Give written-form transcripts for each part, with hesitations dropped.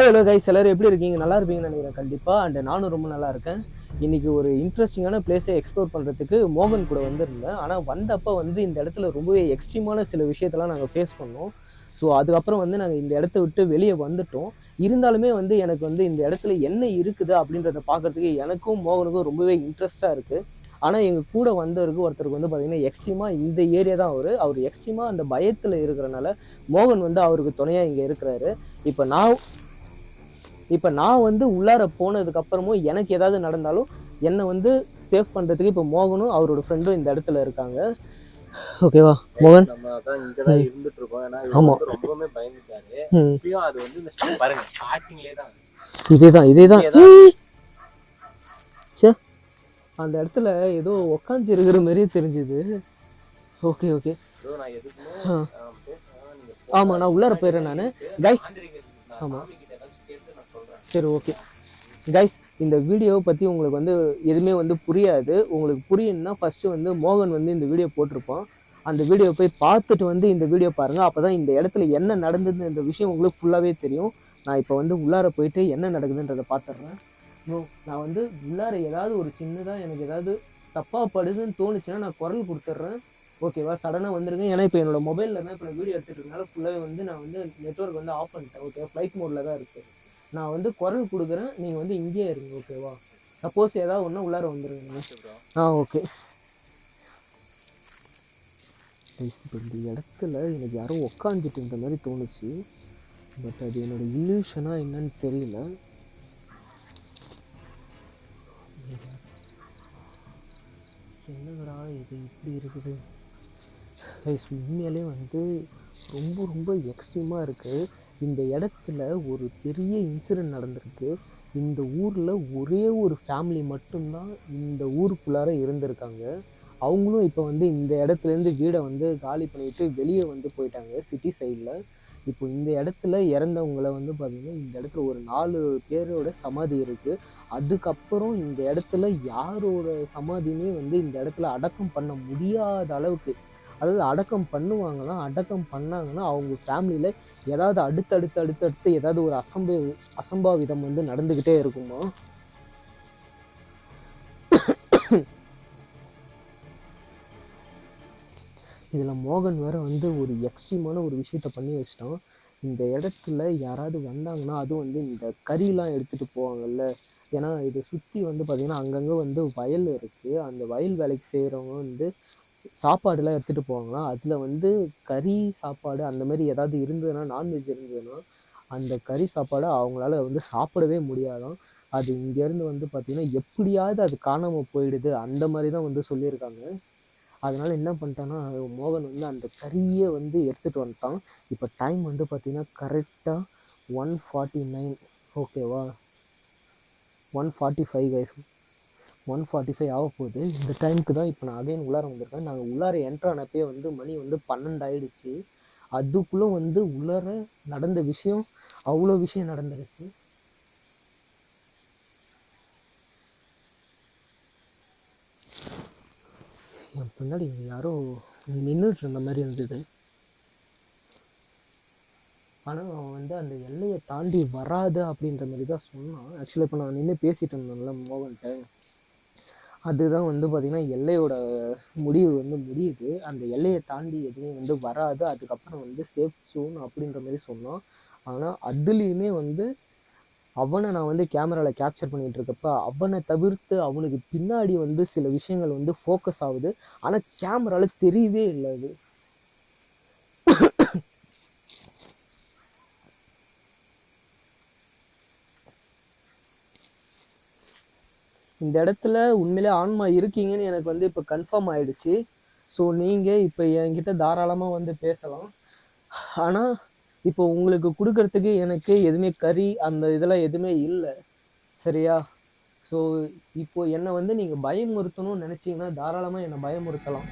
Hello guys, எல்லாரும் எப்படி இருக்கீங்க? நல்லா இருப்பீங்கன்னு நினைக்கிறேன் கண்டிப்பாக. அண்ட் நானும் ரொம்ப நல்லா இருக்கேன். இன்னைக்கு ஒரு இன்ட்ரெஸ்டிங்கான பிளேஸை எக்ஸ்ப்ளோர் பண்ணுறதுக்கு மோகன் கூட வந்திருந்தேன். ஆனால் வந்தப்போ வந்து இந்த இடத்துல ரொம்பவே எக்ஸ்ட்ரீமான சில விஷயத்தெல்லாம் நாங்கள் ஃபேஸ் பண்ணோம். ஸோ அதுக்கப்புறம் வந்து நாங்கள் இந்த இடத்த விட்டு வெளியே வந்துட்டோம். இருந்தாலுமே வந்து எனக்கு வந்து இந்த இடத்துல என்ன இருக்குது அப்படின்றத பார்க்கறதுக்கு எனக்கும் மோகனுக்கும் ரொம்பவே இன்ட்ரெஸ்டாக இருக்குது. ஆனால் எங்கள் கூட வந்தவருக்கு ஒருத்தருக்கு வந்து பார்த்தீங்கன்னா எக்ஸ்ட்ரீமாக இந்த ஏரியா தான் அவர் எக்ஸ்ட்ரீமாக அந்த பயத்தில் இருக்கிறனால மோகன் வந்து அவருக்கு துணையாக இங்கே இருக்கிறாரு. இப்போ நான் வந்து உள்ளார போனதுக்கு அப்புறமும் எனக்கு ஏதாவது நடந்தாலும் என்னை வந்து சேஃப் பண்ணுறதுக்கு இப்போ மோகனும் அவரோட ஃப்ரெண்டும் இந்த இடத்துல இருக்காங்க. ஓகேவா மோகன்? நம்ம அதான் இங்க தான் இருந்துட்டு இருக்கோம். ஏன்னா ஆமா, ரொம்பவே பயந்துட்டாரு. இப்பயும் அது வந்து பாருங்க ஸ்டார்டிங்லேயே தான் இதேதான் சே, அந்த இடத்துல ஏதோ உக்காந்து இருக்கிற மாதிரியே தெரிஞ்சுது. ஓகே நான் எதுக்குமே ஆமாம், நான் உள்ளார போயிடுறேன் நான். கைஸ் ஆமாம், சரி ஓகே கைஸ், இந்த வீடியோவை பற்றி உங்களுக்கு வந்து எதுவுமே வந்து புரியாது. உங்களுக்கு புரியணும்னா ஃபஸ்ட்டு வந்து மோகன் வந்து இந்த வீடியோ போட்டிருப்பான். அந்த வீடியோ போய் பார்த்துட்டு வந்து இந்த வீடியோ பாருங்கள். அப்போ தான் இந்த இடத்துல என்ன நடந்ததுன்ற இந்த விஷயம் உங்களுக்கு ஃபுல்லாகவே தெரியும். நான் இப்போ வந்து உள்ளார போயிட்டு என்ன நடக்குதுன்றதை பார்த்துட்றேன். நான் வந்து உள்ளார ஏதாவது ஒரு சின்னதாக எனக்கு ஏதாவது தப்பாக படுதுன்னு தோணுச்சுன்னா நான் குரல் கொடுத்துட்றேன். ஓகேவா? சடனாக வந்துருங்க. ஏன்னா இப்போ என்னோட மொபைலில் தான் இப்போ நான் வீடியோ எடுத்துகிட்டு இருக்கனால ஃபுல்லாகவே வந்து நான் வந்து நெட்வொர்க் வந்து ஆஃப் பண்ணிட்டேன். ஓகே, ஃப்ளைட் மோடில் தான் இருக்குது. நான் வந்து குரல் கொடுக்குறேன், நீங்கள் வந்து இங்கேயே இருங்க. ஓகேவா? சப்போஸ் ஏதாவது ஒன்றா உள்ளார வந்துடுங்க. ஓகே. இப்போ இந்த இடத்துல எனக்கு யாரும் உக்காந்துட்டுன்ற மாதிரி தோணுச்சு. பட் அது என்னோட இல்யூஷனாக என்னன்னு தெரியல. என்னங்கடா இது இப்படி இருக்குது? உண்மையிலே வந்து ரொம்ப ரொம்ப எக்ஸ்ட்ரீமாக இருக்குது. இந்த இடத்துல ஒரு பெரிய இன்சிடெண்ட் நடந்திருக்கு. இந்த ஊரில் ஒரே ஒரு ஃபேமிலி மட்டும்தான் இந்த ஊருக்குள்ளார இருந்திருக்காங்க. அவங்களும் இப்போ வந்து இந்த இடத்துலேருந்து வீடை வந்து காலி பண்ணிட்டு வெளியே வந்து போயிட்டாங்க சிட்டி சைடில். இப்போ இந்த இடத்துல இறந்தவங்கள வந்து பார்த்திங்கன்னா இந்த இடத்துல ஒரு 4 பேரோட சமாதி இருக்குது. அதுக்கப்புறம் இந்த இடத்துல யாரோட சமாதியுமே வந்து இந்த இடத்துல அடக்கம் பண்ண முடியாத அளவுக்கு, அதாவது அடக்கம் பண்ணுவாங்கன்னா அடக்கம் பண்ணாங்கன்னா அவங்க ஃபேமிலியில் ஏதாவது அடுத்தடுத்து ஏதாவது ஒரு அசம்பாவிதம் வந்து நடந்துக்கிட்டே இருக்குமா. இதில் மோகன் வேறு வந்து ஒரு எக்ஸ்ட்ரீமான ஒரு விஷயத்த பண்ணி வச்சிட்டான். இந்த இடத்துல யாராவது வந்தாங்கன்னா அதுவும் வந்து இந்த கறிலாம் எடுத்துகிட்டு போவாங்கல்ல. ஏன்னா இதை சுற்றி வந்து பார்த்திங்கன்னா அங்கங்கே வந்து வயல் இருக்குது. அந்த வயல் வேலைக்கு செய்கிறவங்க வந்து சாப்பாடுலாம் எடுத்துகிட்டு போவாங்களாம். அதில் வந்து கறி சாப்பாடு அந்த மாதிரி ஏதாவது இருந்ததுன்னா, நான்வெஜ் இருந்ததுன்னா அந்த கறி சாப்பாடை அவங்களால வந்து சாப்பிடவே முடியாதான். அது இங்கேருந்து வந்து பார்த்திங்கன்னா எப்படியாவது அது காணாமல் போயிடுது, அந்த மாதிரி தான் வந்து சொல்லியிருக்காங்க. அதனால் என்ன பண்ணிட்டான்னா மோகன் வந்து அந்த கறியை வந்து எடுத்துகிட்டு வந்துட்டான். இப்போ டைம் வந்து பார்த்திங்கன்னா கரெக்டாக 1:49. ஓகேவா? 1:45 கைஸ், 1:45 ஆக போகுது. இந்த டைமுக்கு தான் இப்போ நான் அகைன் உள்ளார வந்திருக்கேன். நாங்கள் உள்ளார என்ட்ரானப்பே வந்து மணி வந்து 12 ஆகிடுச்சு. அதுக்குள்ளே வந்து உள்ளார நடந்த விஷயம் அவ்வளோ விஷயம் நடந்துருச்சு. என் பின்னாடி யாரோ நின்றுட்டு இருந்த மாதிரி இருந்தது. ஆனால் அவன் வந்து அந்த எல்லையை தாண்டி வராது அப்படின்ற மாதிரி தான் சொன்னான். ஆக்சுவலாக இப்போ நான் நின்று பேசிகிட்டு இருந்தேன்ல மோகன்கிட்ட, அதுதான் வந்து பார்த்திங்கன்னா எல்லையோட முடிவு வந்து முடியுது. அந்த எல்லையை தாண்டி எதுவும் வந்து வராது, அதுக்கப்புறம் வந்து சேஃப் ஜோன் அப்படின்ற மாதிரி சொன்னான். ஆனால் அதுலேயுமே வந்து அவனை நான் வந்து கேமராவில் கேப்சர் பண்ணிகிட்டு இருக்கப்ப அவனை தவிர்த்து அவனுக்கு பின்னாடி வந்து சில விஷயங்கள் வந்து ஃபோக்கஸ் ஆகுது. ஆனால் கேமராவில் தெரியவே இல்லை அது. இந்த இடத்துல உண்மையிலே ஆன்மா இருக்கீங்கன்னு எனக்கு வந்து இப்போ கன்ஃபார்ம் ஆகிடுச்சு. ஸோ நீங்கள் இப்போ என்கிட்ட தாராளமாக வந்து பேசலாம். ஆனால் இப்போ உங்களுக்கு கொடுக்கறதுக்கு எனக்கு எதுவுமே கறி அந்த இதெல்லாம் எதுவுமே இல்லை, சரியா? ஸோ இப்போ என்னை வந்து நீங்கள் பயமுறுத்தணும்னு நினச்சிங்கன்னா தாராளமாக என்னை பயமுறுத்தலாம்.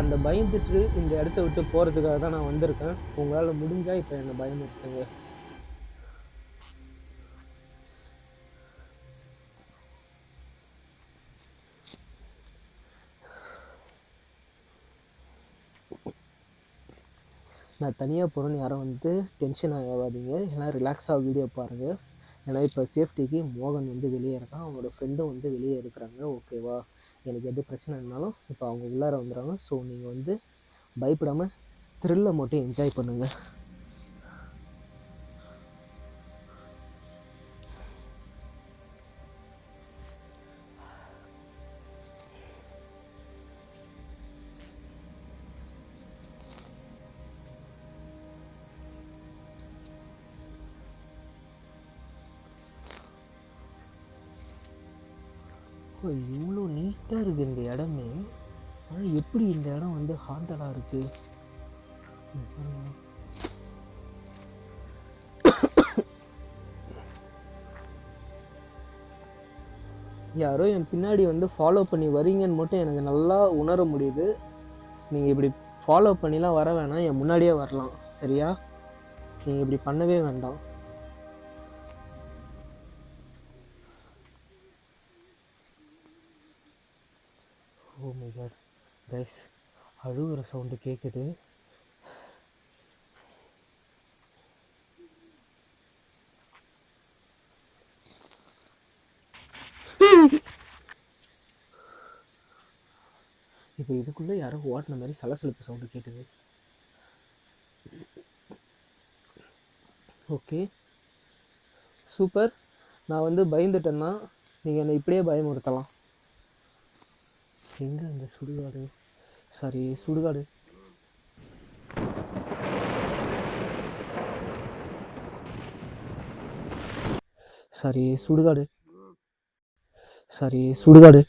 அந்த பயந்துட்டு இந்த இடத்த விட்டு போகிறதுக்காக தான் நான் வந்திருக்கேன். உங்களால் முடிஞ்சால் இப்போ என்னை பயமுறுத்துங்க. நான் தனியாக போகிறேன்னு யாரும் வந்து டென்ஷன் ஆகாதீங்க, எல்லாம் ரிலாக்ஸாக வீடியோ பாருங்கள். ஏன்னா இப்போ சேஃப்டிக்கு மோகன் வந்து வெளியே இருக்கான், அவங்களோட ஃப்ரெண்டும் வந்து வெளியே இருக்கிறாங்க. ஓகேவா, எனக்கு எது பிரச்சனை இருந்தாலும் இப்போ அவங்க உள்ளார வந்துடுறாங்க. ஸோ நீங்கள் வந்து பயப்படாமல் த்ரில்லை மட்டும் என்ஜாய் பண்ணுங்கள். இவ்வளோ நீட்டாக இருக்குது இந்த இடமே. ஆனால் எப்படி இந்த இடம் வந்து ஹாண்டடாக இருக்குது? யாரோ என் பின்னாடி வந்து ஃபாலோ பண்ணி வரீங்கன்னு மட்டும் எனக்கு நல்லா உணர முடியுது. நீங்கள் இப்படி ஃபாலோ பண்ணிலாம் வர வேணாம், என் முன்னாடியே வரலாம். சரியா? நீங்கள் இப்படி பண்ணவே வேண்டாம். ஓ மை காட் கைஸ், அழுகுற சவுண்டு கேட்குது. இப்போ இதுக்குள்ளே யாரோ ஓட்டின மாதிரி சலசலப்பு சவுண்டு கேட்குது. Okay super. நான் வந்து பயந்துட்டேன்னா நீங்கள் என்னை இப்படியே பயமுறுத்தலாம். எங்கே அந்த சுடுகாடு? சாரி, சுடுகாடு. சாரி, சுடுகாடு. சாரி, சுடுகாடு.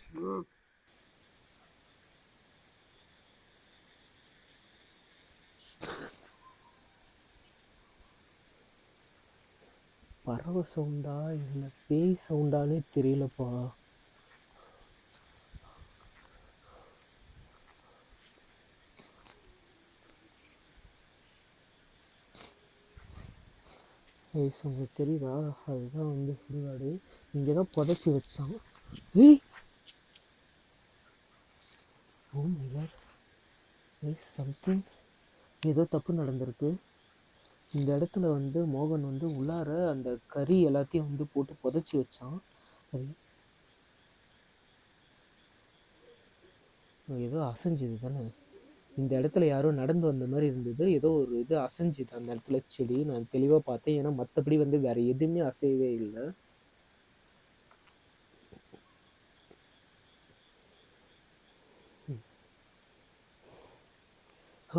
பறவை சவுண்டா இல்லை பேய் சவுண்டானே தெரியலப்பா. உங்களுக்கு தெரியுதா? அதுதான் வந்து சுடுகாடு. இங்கே தான் புதைச்சி வச்சான். ஏய், ஓ மை காட், சம்திங், ஏதோ தப்பு நடந்திருக்கு. இந்த இடத்துல வந்து மோகன் வந்து உள்ளார அந்த கறி எல்லாத்தையும் வந்து போட்டு புதைச்சி வச்சான். அது ஏதோ அசைஞ்சுது தானே. இந்த இடத்துல யாரோ நடந்து வந்த மாதிரி இருந்தது. ஏதோ ஒரு இது அசைஞ்சுது அந்த இடத்துல, செடி. நான் தெளிவாக பார்த்தேன். ஏன்னா மற்றபடி வந்து வேற எதுவுமே அசையவே இல்லை.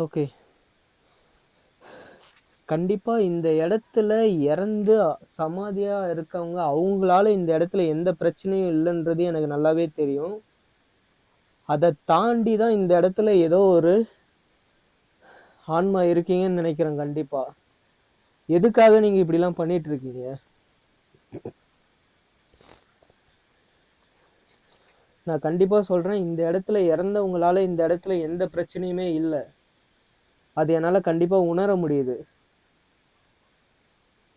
ஓகே, கண்டிப்பாக இந்த இடத்துல இறந்து சமாதியாக இருக்கவங்க அவங்களால இந்த இடத்துல எந்த பிரச்சனையும் இல்லைன்றது எனக்கு நல்லாவே தெரியும். அதை தாண்டி தான் இந்த இடத்துல ஏதோ ஒரு ஆன்மா இருக்கீங்கன்னு நினைக்கிறேன். கண்டிப்பாக. எதுக்காக நீங்கள் இப்படிலாம் பண்ணிட்டு இருக்கீங்க? நான் கண்டிப்பாக சொல்கிறேன், இந்த இடத்துல இறந்தவங்களால இந்த இடத்துல எந்த பிரச்சனையுமே இல்லை. அது என்னால் கண்டிப்பாக உணர முடியுது.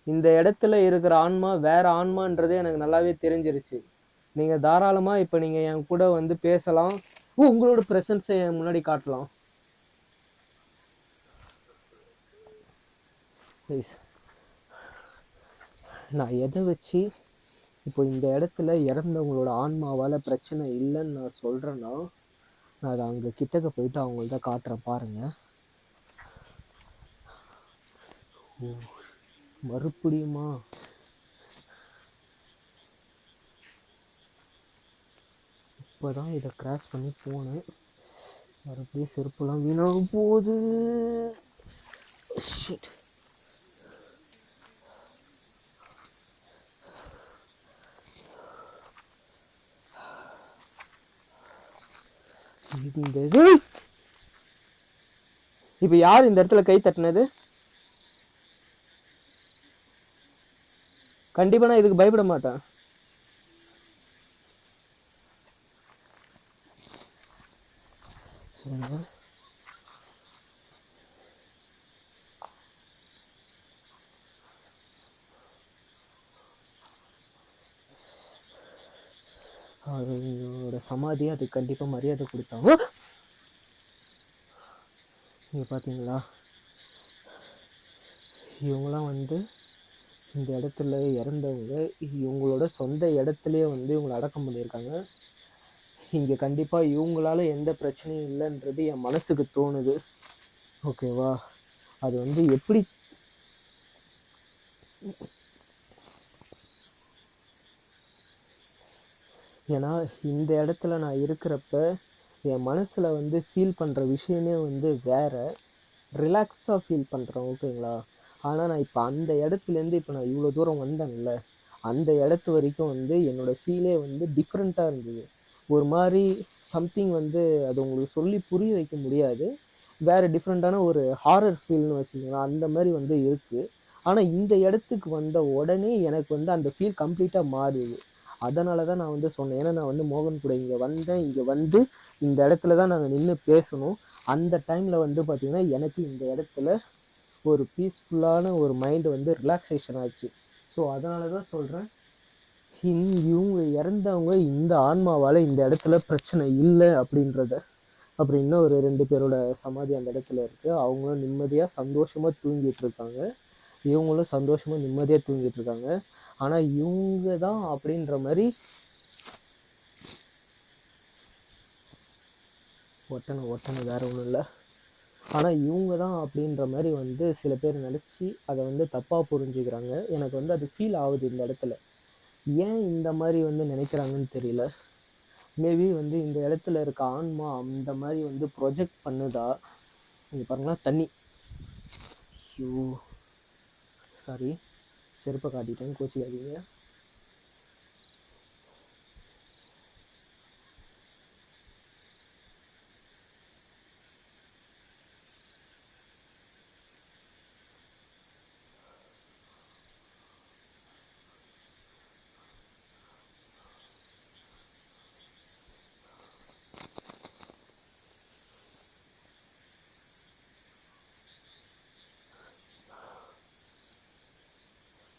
இந்த இடத்துல இருக்கிற ஆன்மா வேற ஆன்மான்றது எனக்கு நல்லாவே தெரிஞ்சிருச்சு. நீங்கள் தாராளமாக இப்போ நீங்கள் என் கூட வந்து பேசலாம், உங்களோட ப்ரெசன்ஸை என் முன்னாடி காட்டலாம். நான் எதை வச்சு இப்போ இந்த இடத்துல இறந்தவங்களோட ஆன்மாவால் பிரச்சனை இல்லைன்னு நான் சொல்கிறேன்னா, நான் அதை அவங்க கிட்டக்க போயிட்டு அவங்கள்ட்ட காட்டுறேன். பாருங்கள். ஓ, மறுபடியுமா? இப்போ தான் இதை கிராஸ் பண்ணி போனேன். மறுபடியும் செருப்புலாம் வீணாக போகுது. ஷிட். இப்ப யார் இந்த இடத்துல கை தட்டினது? கண்டிப்பா நான் இதுக்கு பயப்பட மாட்டேன். அதோட சமாதி, அது கண்டிப்பா மரியாதை கொடுத்தாங்க. நீங்க பாத்தீங்களா? இவங்களாம் வந்து இந்த இடத்துல இறந்தவங்க இவங்களோட சொந்த இடத்துலையே வந்து இவங்களை அடக்கம் பண்ணியிருக்காங்க. இங்கே கண்டிப்பாக இவங்களால எந்த பிரச்சனையும் இல்லைன்றது என் மனசுக்கு தோணுது. ஓகேவா? அது வந்து எப்படி ஏன்னா இந்த இடத்துல நான் இருக்கிறப்ப என் மனசில் வந்து ஃபீல் பண்ணுற விஷயமே வந்து வேறு, ரிலாக்ஸாக ஃபீல் பண்ணுறேன். ஓகேங்களா? ஆனால் நான் இப்போ அந்த இடத்துலேருந்து இப்போ நான் இவ்வளோ தூரம் வந்தேன்ல, அந்த இடத்து வரைக்கும் வந்து என்னோடய ஃபீலே வந்து டிஃப்ரெண்ட்டாக இருந்தது. ஒரு மாதிரி சம்திங் வந்து அது உங்களுக்கு சொல்லி புரிய வைக்க முடியாது. வேறு டிஃப்ரெண்ட்டான ஒரு ஹாரர் ஃபீல்னு வச்சுக்கோங்களேன், அந்த மாதிரி வந்து இருக்குது. ஆனால் இந்த இடத்துக்கு வந்த உடனே எனக்கு வந்து அந்த ஃபீல் கம்ப்ளீட்டாக மாறுது. அதனால தான் நான் வந்து சொன்னேன். ஏன்னா நான் வந்து மோகன் கூட இங்கே வந்தேன். இங்கே வந்து இந்த இடத்துல தான் நாங்கள் நின்று பேசணும். அந்த டைமில் வந்து பார்த்திங்கன்னா எனக்கு இந்த இடத்துல ஒரு பீஸ்ஃபுல்லான ஒரு மைண்டு வந்து ரிலாக்ஸேஷன் ஆச்சு. ஸோ அதனால தான் சொல்கிறேன், இவங்க இறந்தவங்க இந்த ஆன்மாவால் இந்த இடத்துல பிரச்சனை இல்லை அப்படின்றத. அப்புறம் இன்னும் ஒரு 2 பேரோட சமாதி அந்த இடத்துல இருக்குது. அவங்களும் நிம்மதியாக சந்தோஷமாக தூங்கிட்டு இருக்காங்க. இவங்களும் சந்தோஷமாக நிம்மதியாக தூங்கிட்டு இருக்காங்க. ஆனால் இவங்க தான் அப்படின்ற மாதிரி ஒட்டனை வேற ஒன்றும் இல்லை. ஆனால் இவங்க தான் அப்படின்ற மாதிரி வந்து சில பேர் நினச்சி அதை வந்து தப்பாக புரிஞ்சுக்கிறாங்க. எனக்கு வந்து அது ஃபீல் ஆகுது இந்த இடத்துல. ஏன் இந்த மாதிரி வந்து நினைக்கிறாங்கன்னு தெரியல. மேபி வந்து இந்த இடத்துல இருக்க ஆன்மா அந்த மாதிரி வந்து ப்ரொஜெக்ட் பண்ணுதா. இங்கே பாருங்களா தண்ணி. ஐயோ சாரி, செருப்பை காட்டிட்டேன், கோச்சிக்காதீங்க.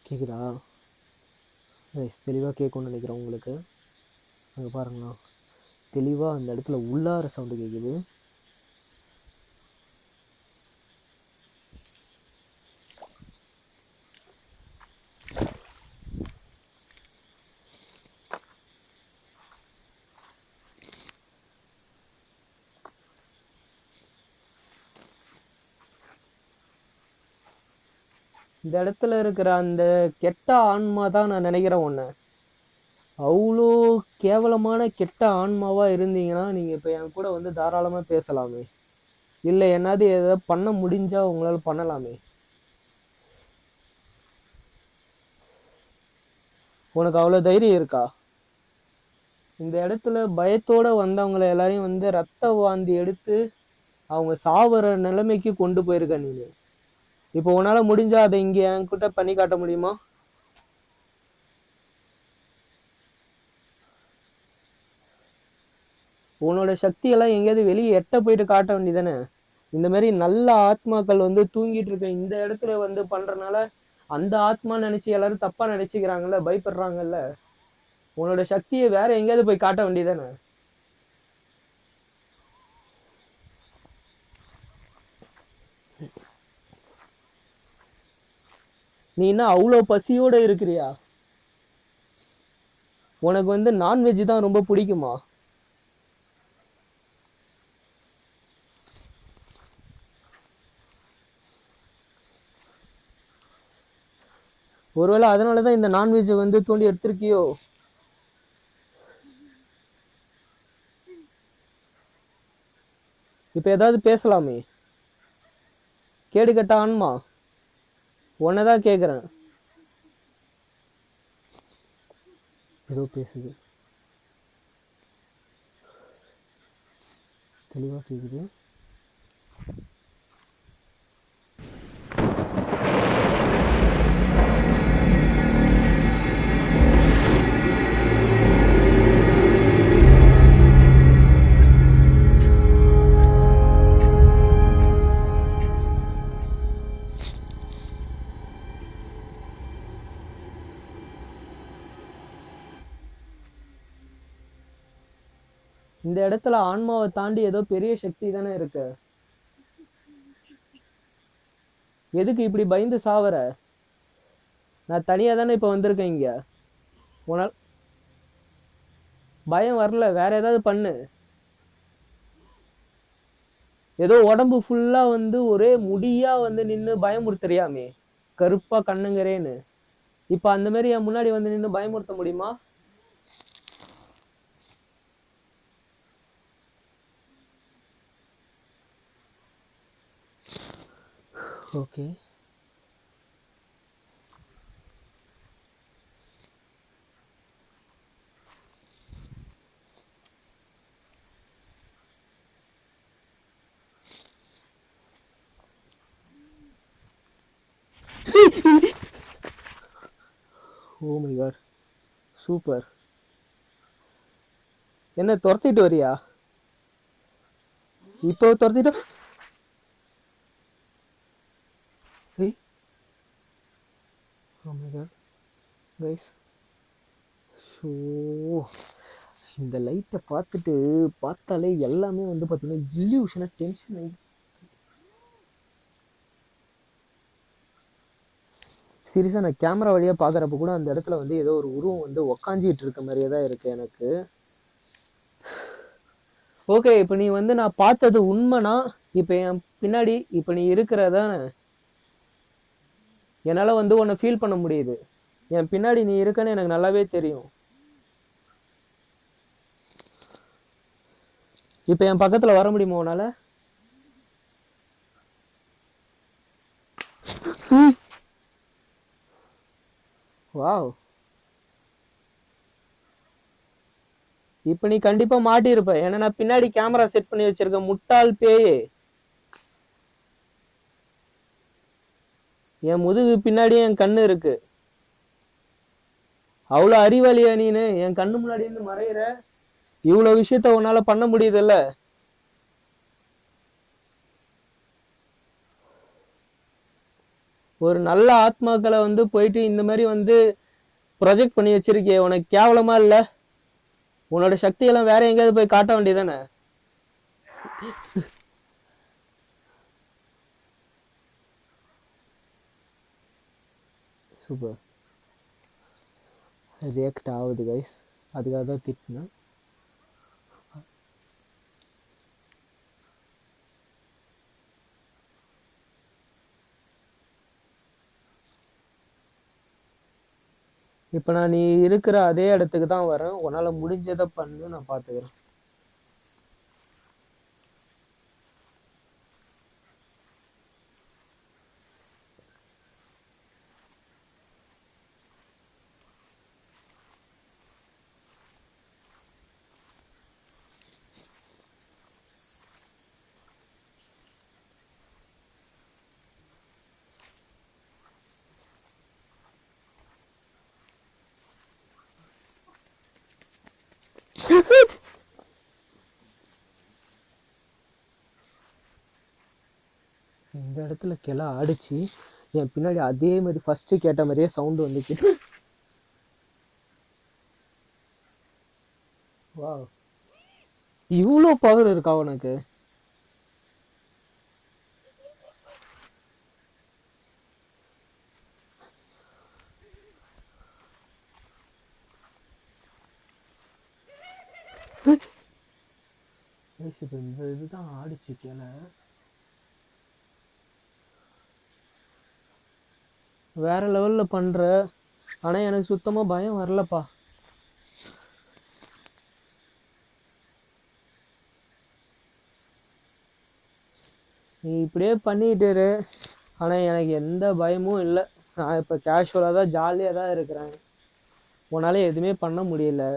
கேட்குதா? தெளிவாக கேட்கும்னு நினைக்கிறேன் உங்களுக்கு. அங்கே பாருங்களா, தெளிவாக அந்த இடத்துல உள்ளார சவுண்டு கேட்குது. இந்த இடத்துல இருக்கிற அந்த கெட்ட ஆன்மா தான் நான் நினைக்கிறேன் ஒன்று. அவ்வளோ கேவலமான கெட்ட ஆன்மாவாக இருந்தீங்கன்னா நீங்கள் இப்போ என் கூட வந்து தாராளமாக பேசலாமே. இல்லை என்னாவது எதாவது பண்ண முடிஞ்சால் உங்களால் பண்ணலாமே. உனக்கு அவ்வளோ தைரியம் இருக்கா? இந்த இடத்துல பயத்தோடு வந்தவங்களை எல்லாரையும் வந்து ரத்த வாந்தி எடுத்து அவங்க சாவர நிலைமைக்கு கொண்டு போயிருக்க நீ. இப்போ உன்னால் முடிஞ்சால் அதை இங்கே என்கிட்ட பண்ணி காட்ட முடியுமா? உன்னோட சக்தியெல்லாம் எங்கேயாவது வெளியே எட்ட போயிட்டு காட்ட வேண்டியதானே. இந்த மாதிரி நல்ல ஆத்மாக்கள் வந்து தூங்கிட்டு இருக்க இந்த இடத்துல வந்து பண்றதுனால அந்த ஆத்மா நினைச்சு எல்லாரும் தப்பா நினைச்சுக்கிறாங்கல்ல, பயப்படுறாங்கல்ல. உன்னோட சக்தியை வேற எங்கேயாவது போய் காட்ட வேண்டியதானே. நீ என்ன அவ்வளோ பசியோட இருக்கிறியா? உனக்கு வந்து நான்வெஜ் தான் ரொம்ப பிடிக்குமா? ஒருவேளை அதனாலதான் இந்த நான்வெஜ் வந்து தோண்டி எடுத்திருக்கியோ? இப்ப ஏதாவது பேசலாமே. கேடு கட்ட ஆன்மா, உன்னதான் கேக்குறேன். ஏதோ பேசுது, தெளிவா கேக்குது. இந்த இடத்துல ஆன்மாவை தாண்டி ஏதோ பெரிய சக்தி தானே இருக்கு. எதுக்கு இப்படி பயந்து சாவற? நான் தனியா தானே இப்ப வந்திருக்கேன் இங்க. உனால் பயம் வரல, வேற ஏதாவது பண்ணு. ஏதோ உடம்பு ஃபுல்லா வந்து ஒரே முடியா வந்து நின்னு பயமுறுத்துறியாமே, கருப்பா கண்ணுங்கரேன்னு. இப்ப அந்த மாதிரி என் முன்னாடி வந்து நின்னு பயமுறுத்த முடியுமா? Okay. Oh my God, super. என்ன துரத்திட்டு வரியா? இப்போ துரத்திட்டு oh my God guys, so இந்த லைட்டை பார்த்தாலே எல்லாமே வந்து பார்த்தீங்கன்னா இல்யூஷனாக டென்ஷன் ஆகி. சீரியஸாக நான் கேமரா வழியாக பார்க்குறப்ப கூட அந்த இடத்துல வந்து ஏதோ ஒரு உருவம் வந்து உக்காஞ்சிட்டு இருக்க மாதிரியே தான் இருக்குது எனக்கு. ஓகே, இப்போ நீ வந்து நான் பார்த்தது உண்மைனா இப்போ என் பின்னாடி இப்போ நீ இருக்கிறதான என்னால் வந்து உன்னை ஃபீல் பண்ண முடியுது. என் பின்னாடி நீ இருக்கன்னு எனக்கு நல்லாவே தெரியும். இப்போ என் பக்கத்தில் வர முடியுமா உன்னால? வாவ், இப்போ நீ கண்டிப்பா மாட்டியிருப்ப. ஏன்னா நான் பின்னாடி கேமரா செட் பண்ணி வச்சிருக்க முட்டாள் பேயே. என் முதுகு பின்னாடி என் கண்ணு இருக்கு. அவ்வளோ அறிவாளியா நீனு? என் கண்ணு முன்னாடி இருந்து மறையிற. இவ்வளோ விஷயத்த உன்னால பண்ண முடியுதுல்ல? ஒரு நல்ல ஆத்மாக்களை வந்து போயிட்டு இந்த மாதிரி வந்து ப்ரொஜெக்ட் பண்ணி வச்சிருக்கிய, உனக்கு கேவலமா இல்ல? உன்னோட சக்தியெல்லாம் வேற எங்கேயாவது போய் காட்ட வேண்டியதானே? சூப்பர், ரியாக்ட் ஆகுது கைஸ், அதுக்காக தான் திட்டினேன். இப்போ நான் நீ இருக்கிற அதே இடத்துக்கு தான் வரேன். உன்னால் முடிஞ்சதை பண்ணு, நான் பார்த்துக்கிறேன். இந்த இடத்துல கிளை ஆடிச்சு. என் பின்னாடி அதே மாதிரி ஃபர்ஸ்ட் கேட்ட மாதிரியே சவுண்டு வந்துச்சு. வா, இவ்வளோ பவர் இருக்கா உனக்கு? இந்த இதுதான் ஆடிச்சு கிளை. வேற லெவல்ல பண்ற. ஆனா எனக்கு சுத்தமா பயம் வரலப்பா. நீ இப்படியே பண்ணிட்டு இரு. ஆனா எனக்கு எந்த பயமும் இல்லை. நான் இப்ப கேஷுவலா தான் ஜாலியா தான் இருக்கிறேன். உன்னால எதுவுமே பண்ண முடியல.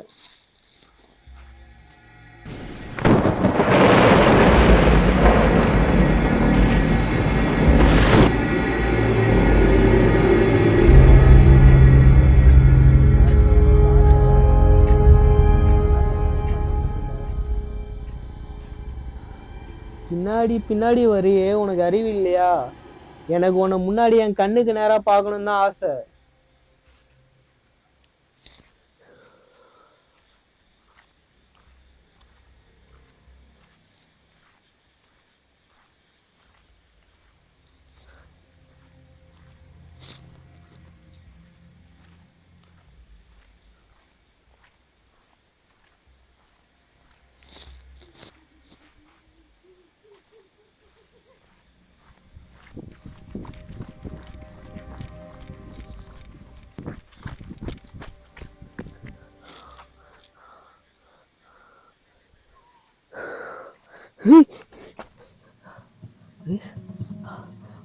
பின்னாடி பின்னாடி வரியே, உனக்கு அறிவு இல்லையா? எனக்கு உன்னை முன்னாடி என் கண்ணுக்கு நேரா பார்க்கணும்னு தான் ஆசை.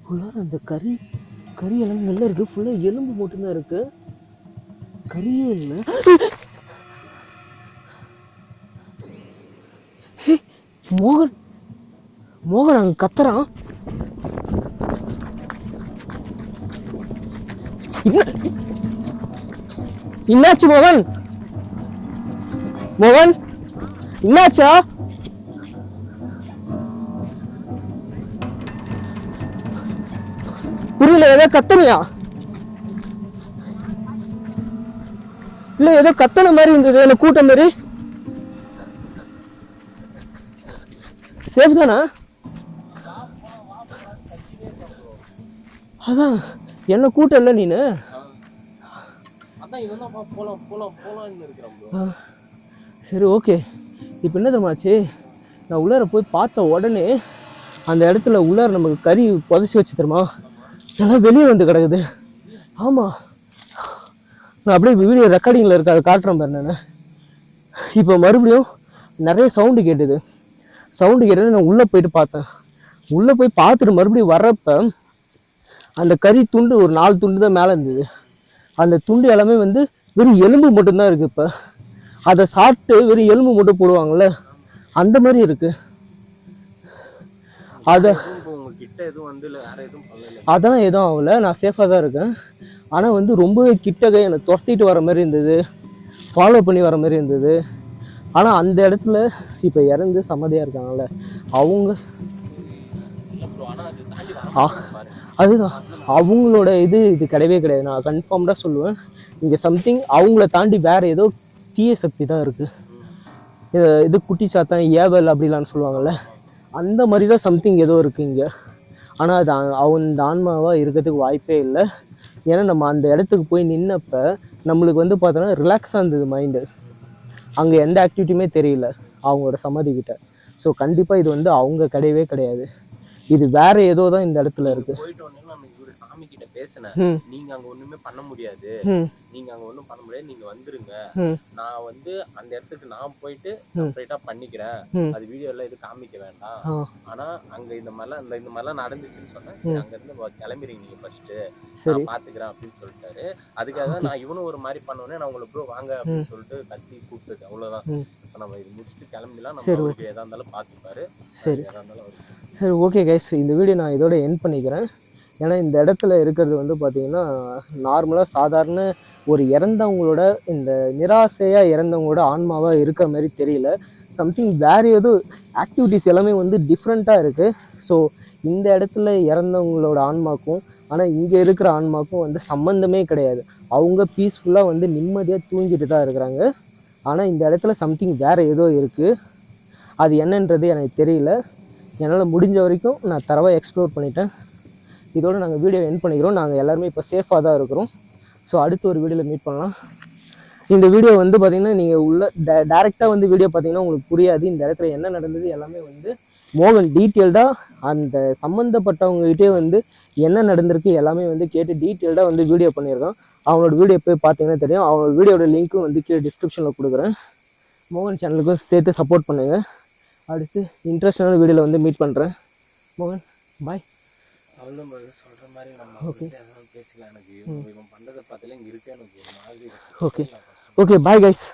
உள்ளார அந்த கறி எல்லாம் நல்லா இருக்கு. ஃபுல்லாக எலும்பு மட்டும்தான் இருக்கு, கறியே இல்லை. மோகன் அங்கே கத்துறான். என்னாச்சு மோகன்? என்னாச்சா? புரியல. ஏதோ கத்தனையா? இல்ல ஏதோ கத்தன மாதிரி இருந்தது, எனக்கு கூட்டம் மாதிரி. சேஃப் தானா? அதான் என்ன கூட்டம் இல்லை நீனு. சரி ஓகே. இப்போ என்ன தெரியுமாச்சு, நான் உள்ளார போய் பார்த்த உடனே அந்த இடத்துல உள்ளார நமக்கு கறி புதைச்சி வச்சு தருமா, எல்லாம் வெளியே வந்து கிடக்குது. ஆமாம், நான் அப்படியே வீடியோ ரெக்கார்டிங்கில் இருக்க அதை காட்டுறேன் பாரு. நான் இப்போ மறுபடியும் நிறைய சவுண்டு கேட்டுது. நான் உள்ளே போயிட்டு பார்த்தேன். உள்ளே போய் பார்த்துட்டு மறுபடியும் வர்றப்ப அந்த கறி துண்டு ஒரு 4 துண்டு தான் மேலே இருந்தது. அந்த துண்டு எல்லாமே வந்து வெறும் எலும்பு மட்டும்தான் இருக்குது. இப்போ அதை சாப்பிட்டு வெறும் எலும்பு மட்டும் போடுவாங்கள்ல, அந்த மாதிரி இருக்குது. அதான் எதுவும் ஆகல, நான் சேஃபாக தான் இருக்கேன். ஆனால் வந்து ரொம்பவே கிட்டவே என்னை துரத்திட்டு வர மாதிரி இருந்தது, ஃபாலோ பண்ணி வர மாதிரி இருந்தது. ஆனால் அந்த இடத்துல இப்போ இறந்து சம்மதியாக இருக்காங்கல்ல அவங்க, அதுதான் அவங்களோட இது கிடையவே கிடையாது. நான் கன்ஃபார்ம்டாக சொல்லுவேன், இங்கே சம்திங் அவங்கள தாண்டி வேறு ஏதோ தீய சக்தி தான் இருக்குது. இது குட்டி சாத்தான் ஏவல் அப்படிலான்னு சொல்லுவாங்கள்ல, அந்த மாதிரி தான் சம்திங் ஏதோ இருக்குது இங்கே. ஆனால் அது அந்த ஆன்மாவாக இருக்கிறதுக்கு வாய்ப்பே இல்லை. ஏன்னா நம்ம அந்த இடத்துக்கு போய் நின்னப்போ நம்மளுக்கு வந்து பார்த்தோன்னா ரிலாக்ஸாக இருந்தது மைண்டு. அங்கே எந்த ஆக்டிவிட்டியுமே தெரியல அவங்களோட சமாதிக்கிட்ட. ஸோ கண்டிப்பாக இது வந்து அவங்க கிடையவே கிடையாது, இது வேற ஏதோ தான் இந்த இடத்துல இருக்கு. சாமி கிட்ட பேசினேன், நீங்க அங்க ஒண்ணுமே பண்ண முடியாது, நீங்க அங்க ஒண்ணும் பண்ண முடியாது, நீங்க வந்துருங்க, நான் வந்து அந்த இடத்துக்கு நான் போயிட்டு செப்பரேட்டா பண்ணிக்கிறேன், அது வீடியோல இது காமிக்க வேண்டாம், ஆனா அங்க இந்த மாதிரிலாம் நடந்துச்சுன்னு சொன்னேன். அங்க இருந்து கிளம்பிடுங்க நீங்க ஃபர்ஸ்ட், நான் பாத்துக்கிறேன் அப்படின்னு சொல்லிட்டாரு. அதுக்காக நான் இவனும் ஒரு மாதிரி பண்ணோன்னே நான் உங்களுக்கு ப்ரோ வாங்க அப்படின்னு சொல்லிட்டு கத்தி கூப்பிட்டு அவ்வளவுதான். நம்ம இது முடிச்சுட்டு கிளம்பிடலாம், நம்ம எதா இருந்தாலும் பாத்துப்பாரு. சரி சரி ஓகே கைஸ், இந்த வீடியோ நான் இதோட எண்ட் பண்ணிக்கிறேன். ஏன்னா இந்த இடத்துல இருக்கிறது வந்து பார்த்திங்கன்னா நார்மலாக சாதாரண ஒரு இறந்தவங்களோட, இந்த நிராசையாக இறந்தவங்களோட ஆன்மாவாக இருக்கிற மாதிரி தெரியல. சம்திங் வேறு ஏதோ ஆக்டிவிட்டிஸ் எல்லாமே வந்து டிஃப்ரெண்ட்டாக இருக்குது. ஸோ இந்த இடத்துல இறந்தவங்களோட ஆன்மாக்கும் ஆனால் இங்கே இருக்கிற ஆன்மாக்கும் வந்து சம்மந்தமே கிடையாது. அவங்க பீஸ்ஃபுல்லாக வந்து நிம்மதியாக தூங்கிட்டு தான் இருக்கிறாங்க. ஆனால் இந்த இடத்துல சம்திங் வேறு ஏதோ இருக்குது, அது என்னன்றது எனக்கு தெரியல. என்னால் முடிஞ்ச வரைக்கும் நான் தரவாக எக்ஸ்ப்ளோர் பண்ணிட்டேன். இதோடு நாங்கள் வீடியோ எண்ட் பண்ணிக்கிறோம். நாங்கள் எல்லாருமே இப்போ சேஃபாக தான் இருக்கிறோம். ஸோ அடுத்த ஒரு வீடியோவில் மீட் பண்ணலாம். இந்த வீடியோ வந்து பார்த்திங்கன்னா நீங்கள் உள்ள டேரெக்டாக வந்து வீடியோ பார்த்திங்கன்னா உங்களுக்கு புரியாது. இந்த இடத்துல என்ன நடந்தது எல்லாமே வந்து மோகன் டீட்டெயில்டாக அந்த சம்மந்தப்பட்டவங்ககிட்டே வந்து என்ன நடந்திருக்கு எல்லாமே வந்து கேட்டு டீட்டெயில்டாக வந்து வீடியோ பண்ணியிருக்கோம். அவங்களோட வீடியோ போய் பார்த்தீங்கன்னா தெரியும். அவங்களோட வீடியோட லிங்க்கும் வந்து கீழே டிஸ்கிரிப்ஷனில் கொடுக்குறேன். மோகன் சேனலுக்கும் சேர்த்து சப்போர்ட் பண்ணுங்கள். அடுத்து இன்ட்ரெஸ்டான வீடியோவில் வந்து மீட் பண்ணுறேன். மோகன் பாய். அவளும் சொல்கிற மாதிரி நம்ம பேசலாம். எனக்கு இவன் பண்ணுறதை பார்த்தாலே இங்கே இருக்கே எனக்கு ஒரு மாதிரி. Okay okay bye guys.